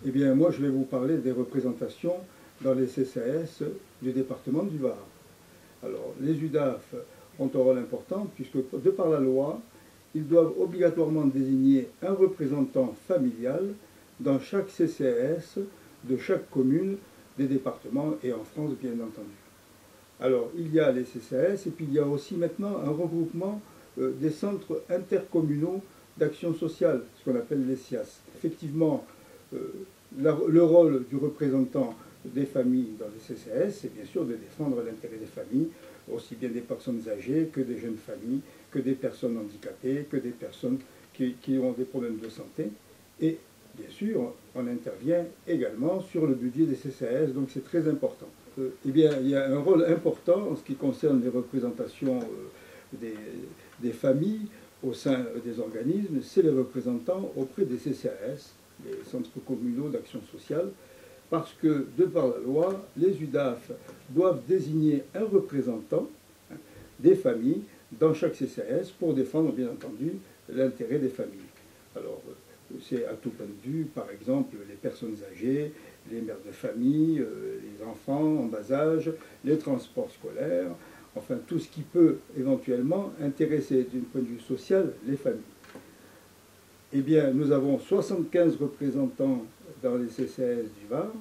Eh bien, moi, je vais vous parler des représentations dans les CCAS du département du Var. Alors, les UDAF ont un rôle important puisque, de par la loi, ils doivent obligatoirement désigner un représentant familial dans chaque CCAS de chaque commune des départements et en France, bien entendu. Alors, il y a les CCAS et puis il y a aussi maintenant un regroupement des centres intercommunaux d'action sociale, ce qu'on appelle les CIAS. Effectivement, le rôle du représentant des familles dans les CCAS, c'est bien sûr de défendre l'intérêt des familles, aussi bien des personnes âgées que des jeunes familles, que des personnes handicapées, que des personnes qui ont des problèmes de santé. Et bien sûr, on intervient également sur le budget des CCAS, donc c'est très important. Eh bien, il y a un rôle important en ce qui concerne les représentations des familles au sein des organismes, c'est les représentants auprès des CCAS, les centres communaux d'action sociale, parce que, de par la loi, les UDAF doivent désigner un représentant des familles dans chaque CCAS pour défendre, bien entendu, l'intérêt des familles. Alors, c'est à tout point de vue, par exemple, les personnes âgées, les mères de famille, les enfants en bas âge, les transports scolaires, enfin tout ce qui peut éventuellement intéresser d'un point de vue social les familles. Eh bien, nous avons 75 représentants dans les CCAS du Var,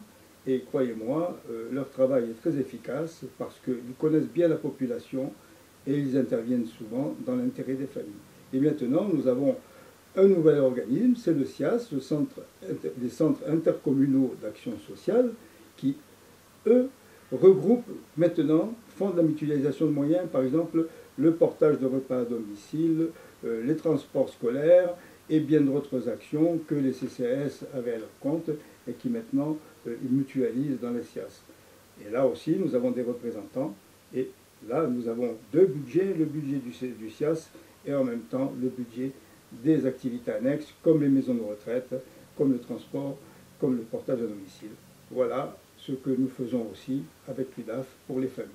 et croyez-moi, leur travail est très efficace parce qu'ils connaissent bien la population et ils interviennent souvent dans l'intérêt des familles. Et maintenant, nous avons un nouvel organisme, c'est le CIAS, les centres intercommunaux d'action sociale, qui, eux, regroupent maintenant, font de la mutualisation de moyens, par exemple, le portage de repas à domicile, les transports scolaires, et bien d'autres actions que les CCAS avaient à leur compte et qui maintenant ils mutualisent dans les CIAS. Et là aussi, nous avons des représentants et là, nous avons deux budgets, le budget du CIAS et en même temps le budget des activités annexes comme les maisons de retraite, comme le transport, comme le portage à domicile. Voilà ce que nous faisons aussi avec l'UDAF pour les familles.